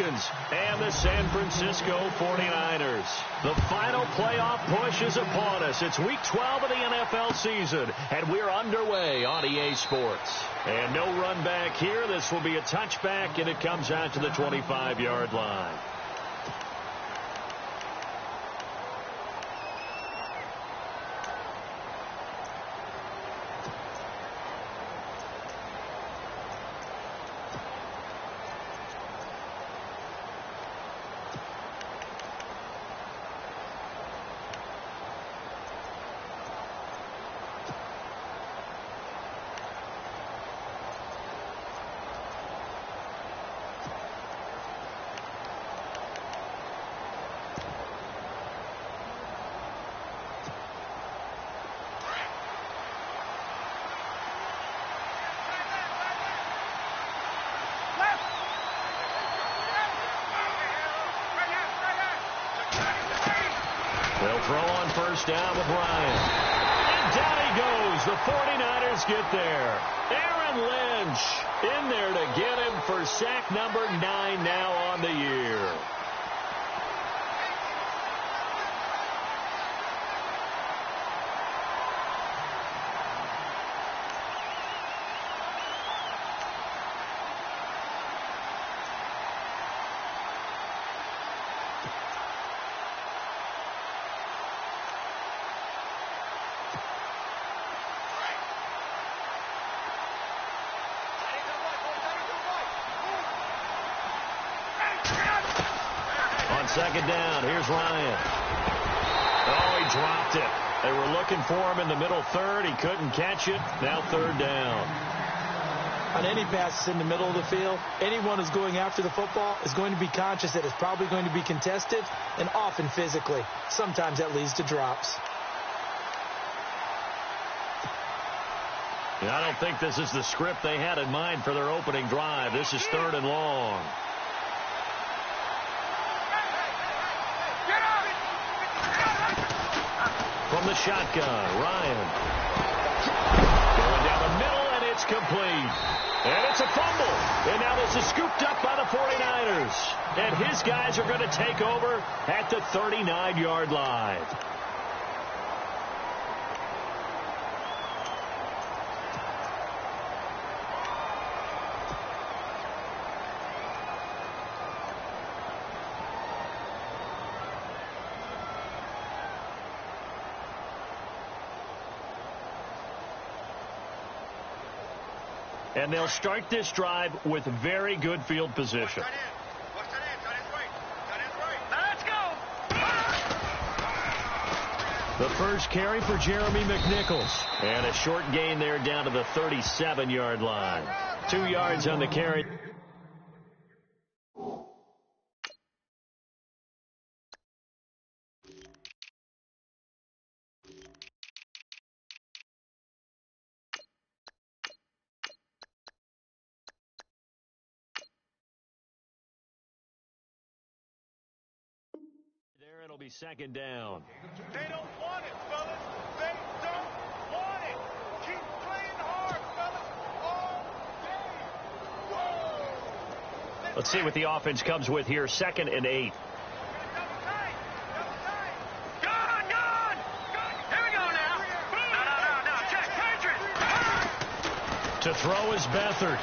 Falcons and the San Francisco 49ers. The final playoff push is upon us. It's week 12 of the NFL season, and we're underway on EA Sports. And no run back here. This will be a touchback, and it comes out to the 25-yard line. They'll throw on first down with Ryan. And down he goes. The 49ers get there. Aaron Lynch in there to get him for sack number 9 now on the year. Second down. Here's Ryan. Oh, he dropped it. They were looking for him in the middle third. He couldn't catch it. Now third down. On any passes in the middle of the field, anyone who's going after the football is going to be conscious that it's probably going to be contested and often physically. Sometimes that leads to drops. Yeah, I don't think this is the script they had in mind for their opening drive. This is third and long. From the shotgun, Ryan. Going down the middle, and it's complete. And it's a fumble. And now this is scooped up by the 49ers. And his guys are going to take over at the 39-yard line. And they'll start this drive with very good field position. Let's go. The first carry for Jeremy McNichols. And a short gain there down to the 37-yard line. 2 yards on the carry. It'll be second down. They don't want it, fellas. They don't want it. Keep playing hard, fellas. All day. Whoa. Let's see what the offense comes with here. 2nd and 8. Gone. Here we go now. No. Check. Patriot. To throw is Beathard.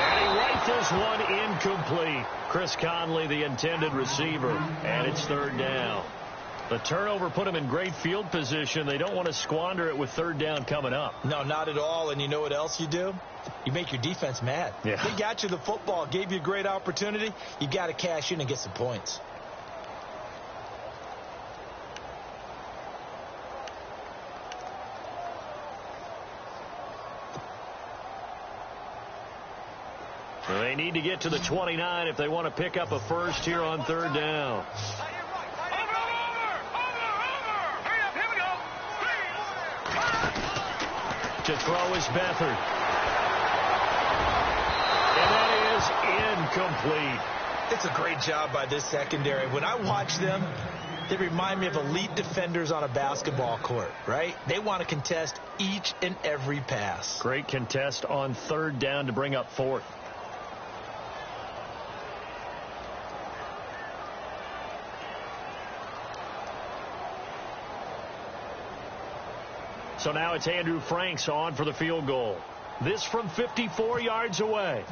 And he right this one incomplete. Chris Conley, the intended receiver, and it's third down. The turnover put him in great field position. They don't want to squander it with third down coming up. No, not at all. And you know what else you do? You make your defense mad. Yeah. They got you the football, gave you a great opportunity. You got to cash in and get some points. They need to get to the 29 if they want to pick up a first here on third down. To throw is Beathard. And that is incomplete. It's a great job by this secondary. When I watch them, they remind me of elite defenders on a basketball court, right? They want to contest each and every pass. Great contest on third down to bring up fourth. So now it's Andrew Franks on for the field goal. This from 54 yards away.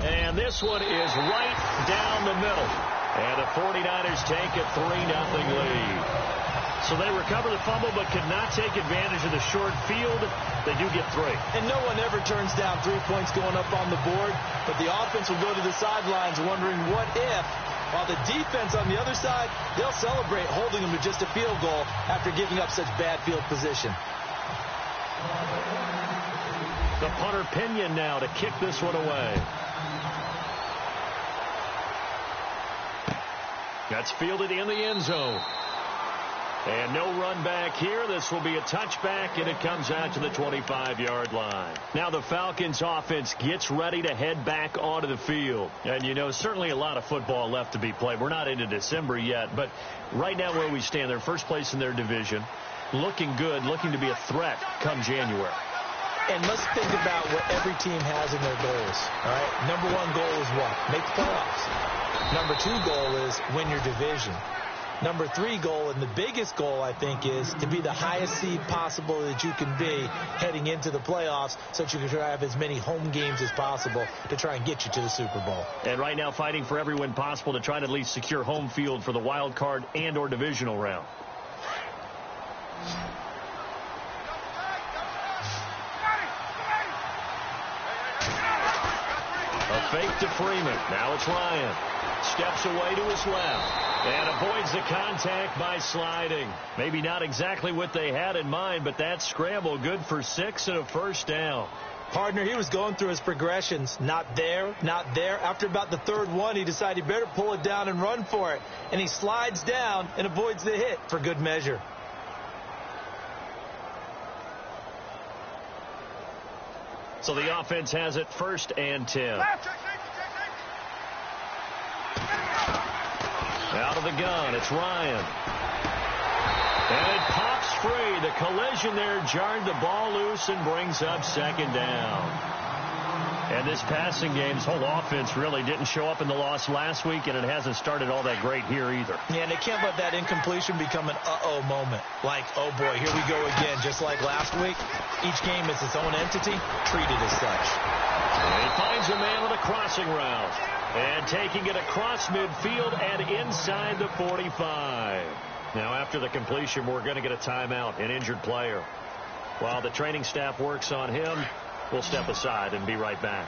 And this one is right down the middle. And the 49ers take a 3-0 lead. So they recover the fumble but could not take advantage of the short field. They do get 3. And no one ever turns down 3 points going up on the board. But the offense will go to the sidelines wondering what if. While the defense on the other side, they'll celebrate holding them to just a field goal after giving up such bad field position. The punter Pinion now to kick this one away. That's fielded in the end zone. And no run back here. This will be a touchback, and it comes out to the 25-yard line. Now the Falcons offense gets ready to head back onto the field. And, you know, certainly a lot of football left to be played. We're not into December yet, but right now where we stand, they're first place in their division. Looking good, looking to be a threat come January. And let's think about what every team has in their goals. All right, number 1 goal is what? Make the playoffs. Number 2 goal is win your division. Number 3 goal, and the biggest goal, I think, is to be the highest seed possible that you can be heading into the playoffs so that you can try to have as many home games as possible to try and get you to the Super Bowl. And right now fighting for every win possible to try to at least secure home field for the wild card and or divisional round. A fake to Freeman. Now it's Ryan. Steps away to his left. And avoids the contact by sliding. Maybe not exactly what they had in mind, but that scramble good for 6 and a first down. Partner, he was going through his progressions. Not there, not there. After about the 3rd one, he decided he better pull it down and run for it. And he slides down and avoids the hit for good measure. So the offense has it 1st and 10. Out of the gun, it's Ryan. And it pops free. The collision there jarred the ball loose and brings up 2nd down. And this passing game's whole offense really didn't show up in the loss last week, and it hasn't started all that great here either. Yeah, and they can't let that incompletion become an uh-oh moment. Like, oh boy, here we go again. Just like last week, each game is its own entity, treated as such. And he finds a man on a crossing route. And taking it across midfield and inside the 45. Now, after the completion, we're going to get a timeout, an injured player. While the training staff works on him, we'll step aside and be right back.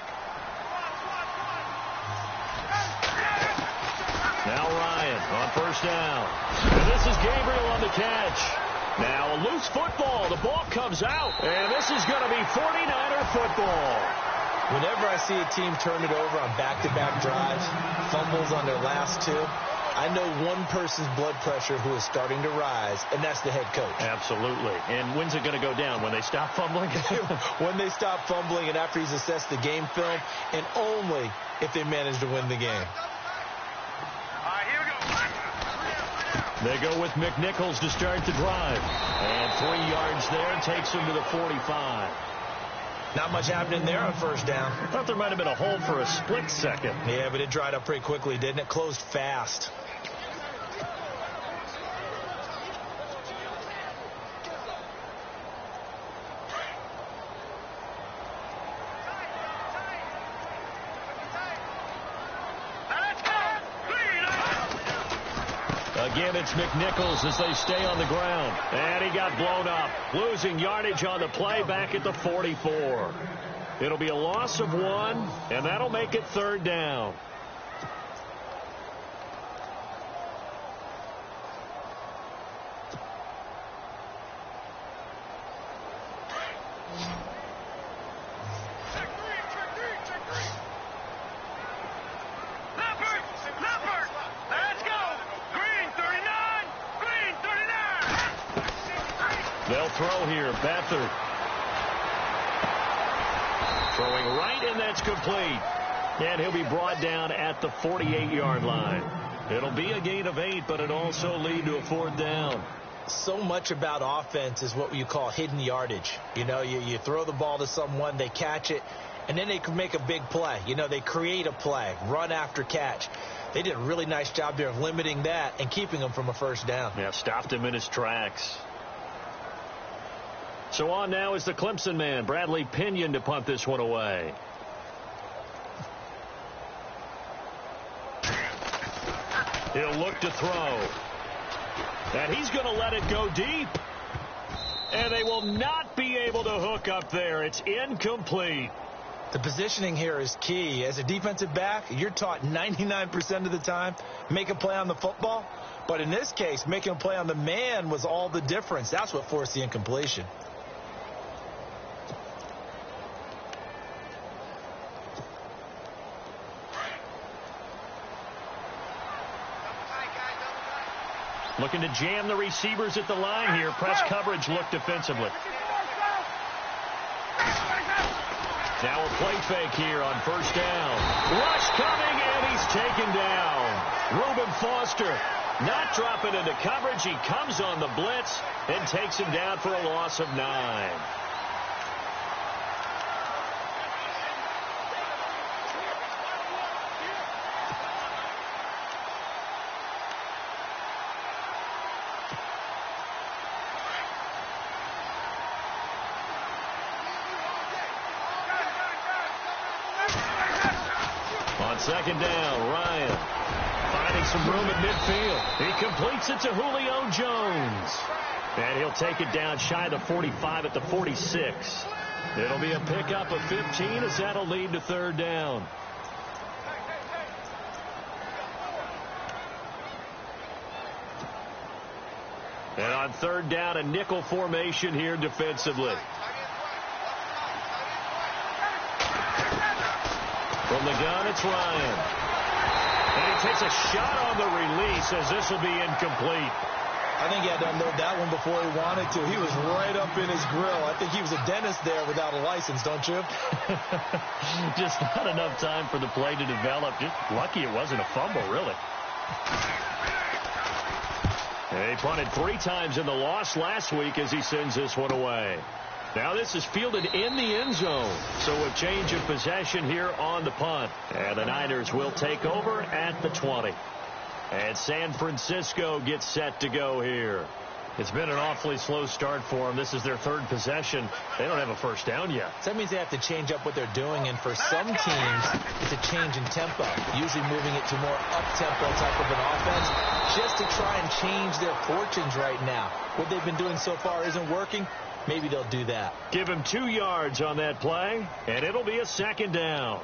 Now Ryan on 1st down. And this is Gabriel on the catch. Now a loose football. The ball comes out. And this is going to be 49er football. Whenever I see a team turn it over on back-to-back drives, fumbles on their last 2, I know one person's blood pressure who is starting to rise, and that's the head coach. Absolutely. And when's it going to go down? When they stop fumbling? When they stop fumbling and after he's assessed the game film, and only if they manage to win the game. They go with McNichols to start the drive. And 3 yards there takes him to the 45. Not much happening there on 1st down. I thought there might have been a hole for a split second. Yeah, but it dried up pretty quickly, didn't it? Closed fast. Again, it's McNichols as they stay on the ground. And he got blown up. Losing yardage on the play back at the 44. It'll be a loss of 1, and that'll make it 3rd down. They'll throw here. Beathard. Throwing right, and that's complete. And he'll be brought down at the 48-yard line. It'll be a gain of 8, but it also lead to a 4th down. So much about offense is what you call hidden yardage. You know, you throw the ball to someone, they catch it, and then they can make a big play. You know, they create a play, run after catch. They did a really nice job there of limiting that and keeping him from a first down. Yeah, stopped him in his tracks. So on now is the Clemson man, Bradley Pinion, to punt this one away. He'll look to throw. And he's going to let it go deep. And they will not be able to hook up there. It's incomplete. The positioning here is key. As a defensive back, you're taught 99% of the time, make a play on the football. But in this case, making a play on the man was all the difference. That's what forced the incompletion. Looking to jam the receivers at the line here. Press coverage look defensively. Now a play fake here on first down. Rush coming, and he's taken down. Reuben Foster not dropping into coverage. He comes on the blitz and takes him down for a loss of 9. Second down, Ryan finding some room at midfield. He completes it to Julio Jones. And he'll take it down shy of the 45 at the 46. It'll be a pickup of 15 as that'll lead to third down. And on third down, a nickel formation here defensively. From the gun, it's Ryan. And he takes a shot on the release as this will be incomplete. I think he had to unload that one before he wanted to. He was right up in his grill. I think he was a dentist there without a license, don't you? Just not enough time for the play to develop. Just lucky it wasn't a fumble, really. And he punted 3 times in the loss last week as he sends this one away. Now this is fielded in the end zone. So a change of possession here on the punt. And the Niners will take over at the 20. And San Francisco gets set to go here. It's been an awfully slow start for them. This is their 3rd possession. They don't have a first down yet. So that means they have to change up what they're doing. And for some teams, it's a change in tempo. Usually moving it to more up-tempo type of an offense. Just to try and change their fortunes right now. What they've been doing so far isn't working. Maybe they'll do that. Give him 2 yards on that play, and it'll be a second down.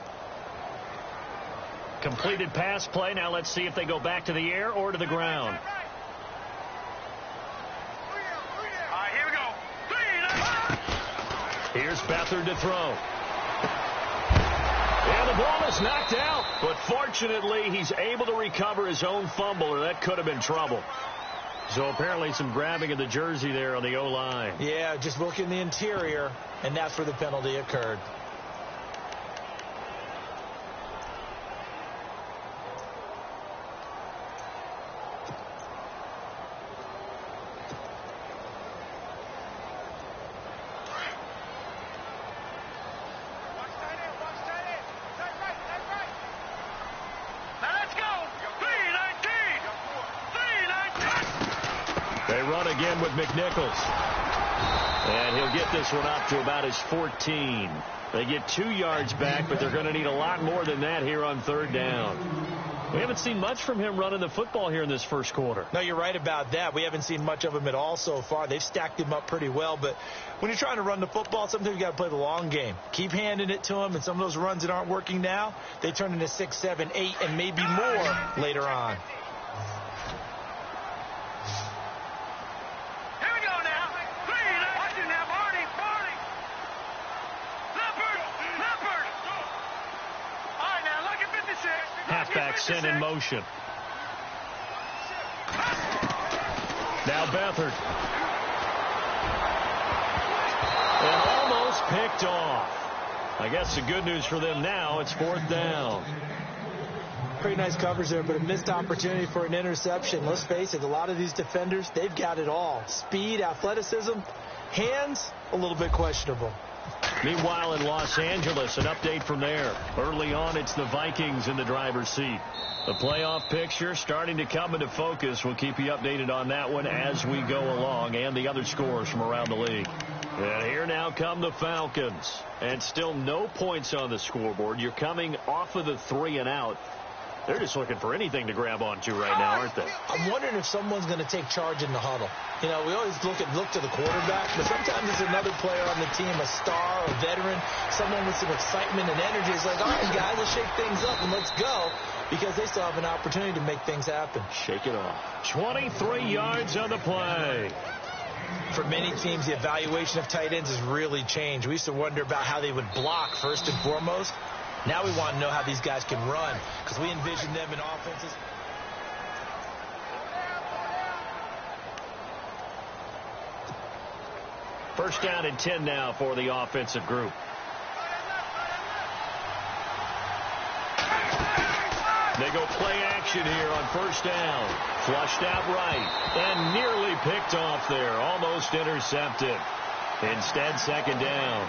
Completed pass play. Now let's see if they go back to the air or to the ground. All right, here we go. Here's Beathard to throw. And the ball is knocked out, but fortunately he's able to recover his own fumble, or that could have been trouble. So apparently some grabbing of the jersey there on the O-line. Yeah, just look in the interior, and that's where the penalty occurred. Again with McNichols. And he'll get this one up to about his 14. They get 2 yards back, but they're going to need a lot more than that here on third down. We haven't seen much from him running the football here in this first quarter. No, you're right about that. We haven't seen much of him at all so far. They've stacked him up pretty well, but when you're trying to run the football, sometimes you got to play the long game. Keep handing it to him, and some of those runs that aren't working now, they turn into 6, 7, 8, and maybe more later on. Halfback sent in motion. Now Beathard. And almost picked off. I guess the good news for them now, it's 4th down. Pretty nice coverage there, but a missed opportunity for an interception. Let's face it, a lot of these defenders, they've got it all. Speed, athleticism, hands, a little bit questionable. Meanwhile, in Los Angeles, an update from there. Early on, it's the Vikings in the driver's seat. The playoff picture starting to come into focus. We'll keep you updated on that one as we go along, and the other scores from around the league. And here now come the Falcons. And still no points on the scoreboard. You're coming off of the 3 and out. They're just looking for anything to grab onto right now, aren't they? I'm wondering if someone's going to take charge in the huddle. You know, we always look to the quarterback, but sometimes it's another player on the team, a star, a veteran, someone with some excitement and energy. It's like, all right, guys, let's shake things up and let's go, because they still have an opportunity to make things happen. Shake it off. 23 yards on the play. For many teams, the evaluation of tight ends has really changed. We used to wonder about how they would block first and foremost. Now we want to know how these guys can run, because we envision them in offenses. First down and 10 now for the offensive group. They go play action here on first down. Flushed out right and nearly picked off there. Almost intercepted. Instead, second down.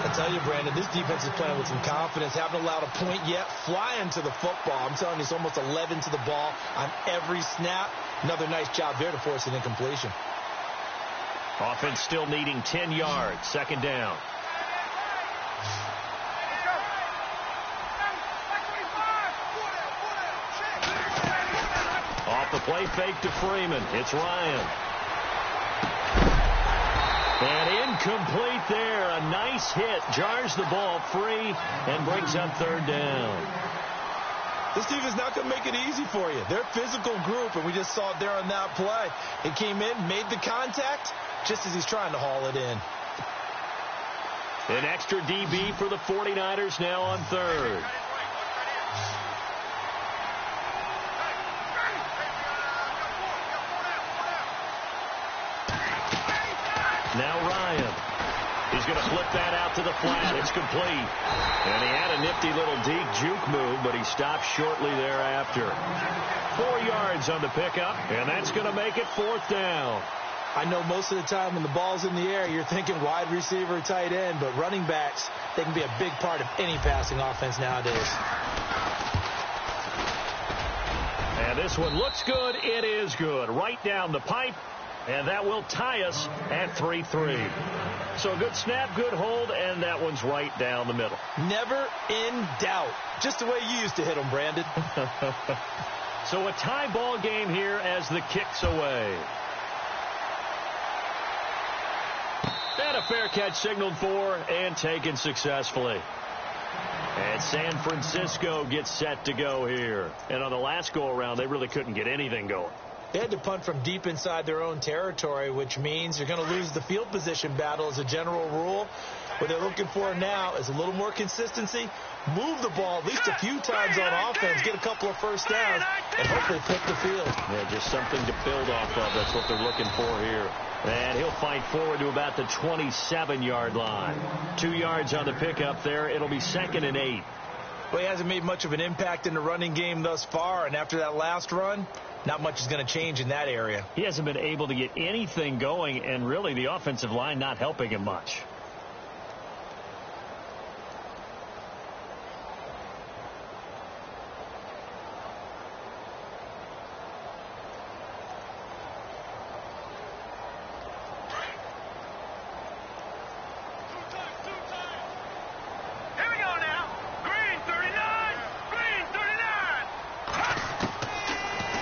I tell you, Brandon, this defense is playing with some confidence. Haven't allowed a point yet. Flying to the football. I'm telling you, it's almost 11 to the ball on every snap. Another nice job there to force an incompletion. Offense still needing 10 yards. Second down. Off the play fake to Freeman. It's Ryan. And incomplete there. A nice hit. Jars the ball free and brings up third down. This team is not going to make it easy for you. They're a physical group, and we just saw it there on that play. It came in, made the contact, just as he's trying to haul it in. An extra DB for the 49ers now on third. Now Ryan. He's going to flip that out to the flat. It's complete. And he had a nifty little deep juke move, but he stopped shortly thereafter. 4 yards on the pickup, and that's going to make it fourth down. I know most of the time when the ball's in the air, you're thinking wide receiver, tight end, but running backs, they can be a big part of any passing offense nowadays. And this one looks good. It is good. Right down the pipe. And that will tie us at 3-3. So a good snap, good hold, and that one's right down the middle. Never in doubt. Just the way you used to hit them, Brandon. So a tie ball game here as the kick's away. And a fair catch signaled for and taken successfully. And San Francisco gets set to go here. And on the last go-around, they really couldn't get anything going. They had to punt from deep inside their own territory, which means you're going to lose the field position battle as a general rule. What they're looking for now is a little more consistency, move the ball at least a few times on offense, get a couple of first downs, and hopefully flip the field. Yeah, just something to build off of. That's what they're looking for here. And he'll fight forward to about the 27-yard line. 2 yards on the pickup there. It'll be second and 8. Well, he hasn't made much of an impact in the running game thus far, and after that last run, not much is going to change in that area. He hasn't been able to get anything going, and really the offensive line not helping him much.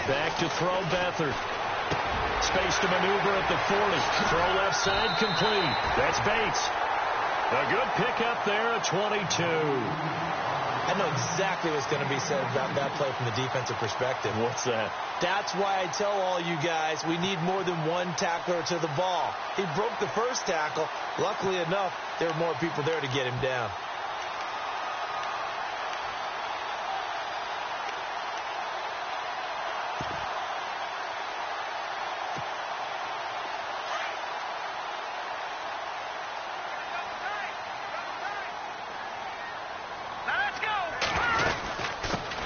Back to throw Beathard. Space to maneuver at the 40. Throw left side complete. That's Bates. A good pickup there at 22. I know exactly what's going to be said about that play from the defensive perspective. What's that? That's why I tell all you guys we need more than one tackler to the ball. He broke the first tackle. Luckily enough, there were more people there to get him down.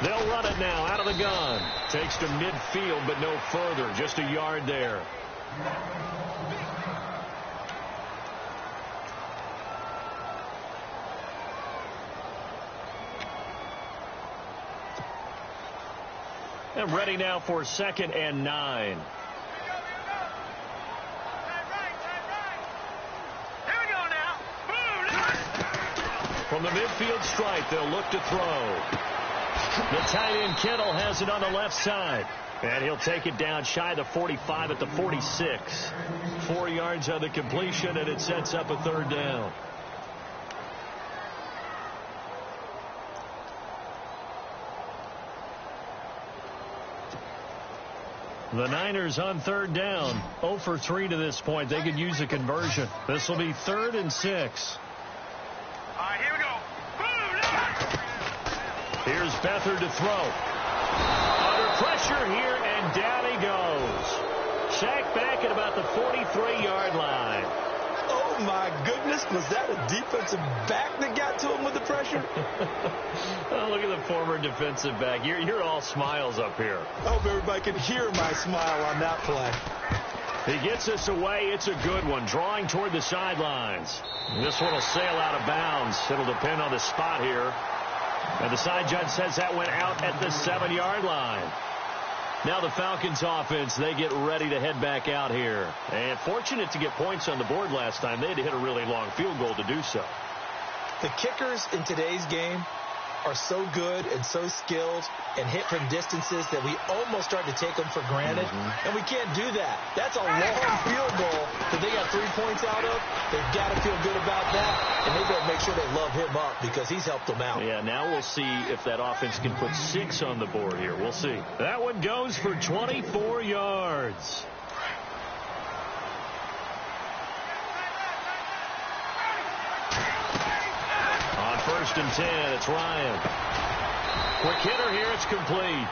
They'll run it now out of the gun. Takes to midfield, but no further. Just a yard there. And ready now for 2nd and 9. From the midfield stripe, they'll look to throw. The tight end Kittle has it on the left side. And he'll take it down shy of the 45 at the 46. 4 yards on the completion, and it sets up a 3rd down. The Niners on 3rd down. 0 for 3 to this point. They could use a conversion. This will be 3rd and 6. All right, here we go. Here's Beathard to throw. Under pressure here, and down he goes. Sacked back at about the 43-yard line. Oh, my goodness. Was that a defensive back that got to him with the pressure? Oh, look at the former defensive back. You're all smiles up here. I hope everybody can hear my smile on that play. He gets this away. It's a good one. Drawing toward the sidelines. This one will sail out of bounds. It'll depend on the spot here. And the side judge says that went out at the 7-yard line. Now the Falcons offense, they get ready to head back out here. And fortunate to get points on the board last time. They had to hit a really long field goal to do so. The kickers in today's game are so good and so skilled and hit from distances that we almost start to take them for granted. And we can't do that. That's a long field goal that they got 3 points out of. They've got to feel good about that. And they've got to make sure they love him up because he's helped them out. Yeah, now we'll see if that offense can put 6 on the board here. We'll see. That one goes for 24 yards. On 1st and 10, it's Ryan. Quick hitter here, it's complete.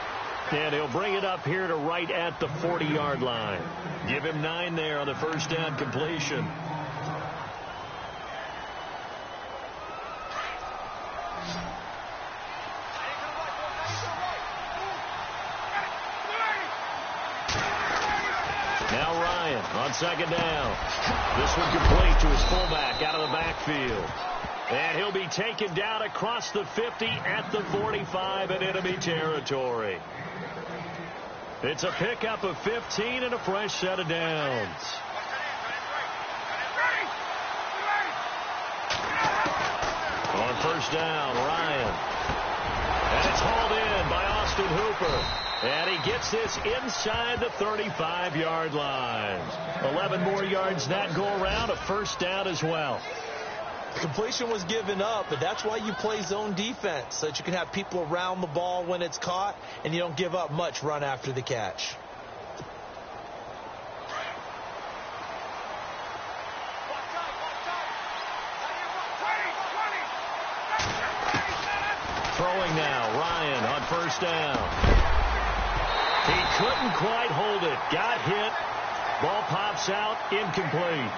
And he'll bring it up here to right at the 40-yard line. Give him 9 there on the 1st down completion. Now Ryan on 2nd down. This one complete to his fullback out of the backfield. And he'll be taken down across the 50 at the 45 in enemy territory. It's a pickup of 15 and a fresh set of downs. On 1st down, Ryan. And it's hauled in by Austin Hooper. And he gets this inside the 35-yard line. 11 more yards that go around, a 1st down as well. Completion was given up, but that's why you play zone defense, so that you can have people around the ball when it's caught, and you don't give up much run after the catch. Throwing now, Ryan on 1st down. He couldn't quite hold it. Got hit. Ball pops out, incomplete.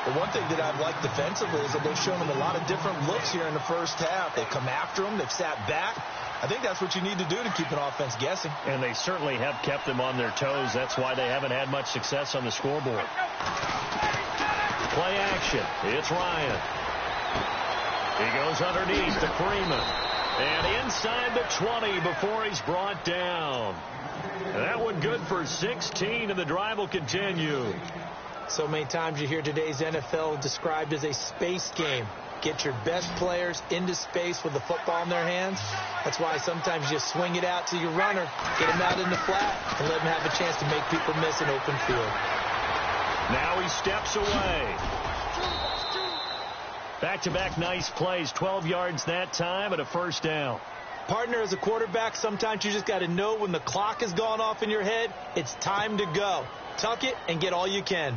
The one thing that I've liked defensively is that they've shown him a lot of different looks here in the 1st half. They've come after him. They've sat back. I think that's what you need to do to keep an offense guessing. And they certainly have kept them on their toes. That's why they haven't had much success on the scoreboard. Play action. It's Ryan. He goes underneath to Freeman. And inside the 20 before he's brought down. That one good for 16, and the drive will continue. So many times you hear today's NFL described as a space game. Get your best players into space with the football in their hands. That's why sometimes you swing it out to your runner, get him out in the flat, and let him have a chance to make people miss an open field. Now he steps away. Back-to-back nice plays, 12 yards that time and a 1st down. Partner, as a quarterback, sometimes you just got to know when the clock has gone off in your head, it's time to go. Tuck it and get all you can.